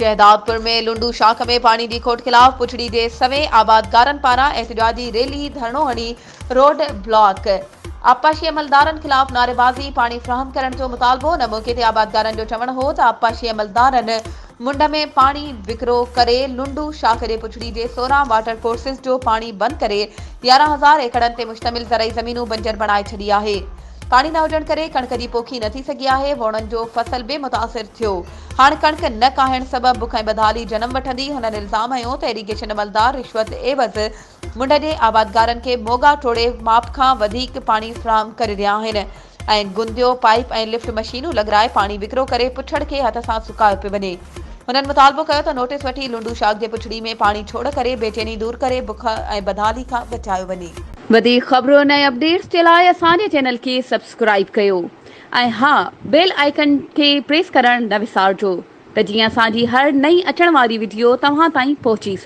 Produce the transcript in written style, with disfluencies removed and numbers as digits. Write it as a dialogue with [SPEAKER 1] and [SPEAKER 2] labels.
[SPEAKER 1] शहदादपुर में लुंडू शाख में पानी की खोट खिलाफ पुछड़ी के सवें आबादगारन पारा एहतजाजी रैली धरणो हणी रोड ब्लॉक। आबपाशी अमलदारन खिलाफ नारेबाजी पानी फ्राहम करण जो मुतालबो। न मौके ते आबादगारन जो चवण हो त आबपाशी अमलदारन मुंड में पानी विकिरो करे लुंडू शाख जे पुछड़ी जे 16 वाटर कोर्सिस जो पानी बंद करे 11,000 एकड़न ते मुश्तमिल ज़रई ज़मीनूं बंजर बनाए छड़ी आहे। पानी न हुजण करे कणक जी पोखी न थी सघी आहे। वणन जो फसल बि मुतासिर थियो। हाणे कणक न काहिण सबब बुख ऐं बदहाली जनम वठंदी। हुननि इल्ज़ाम हयो त इरीगेशन अमलदार रिश्वत एवज़ मुंड जे आबादगारनि खे मोगा टोड़े माप खां वधीक पानी फ्राहम करे रहिया आहिनि ऐं गुंदियो पाइप ऐं लिफ्ट मशीनूं लॻाराए पानी विकिरो करे पुछड़ खे हथ सां सुकायो पियो वञे। हुननि मुतालबो कयो त नोटिस वठी लुंडू शाख जे पुछड़ी में पानी छोड़ करे बेचैनी दूर करे बुख ऐं बदहाली खां बचायो वञे। वधीक ख़बरूं ऐं अपडेट्स जे लाइ असांजे चैनल खे सब्सक्राइब कयो ऐं हा बेल आइकन खे प्रेस करण न विसारजो त जीअं असांजी हर नई अचण वारी वीडियो तव्हां ताईं पहुची सघे।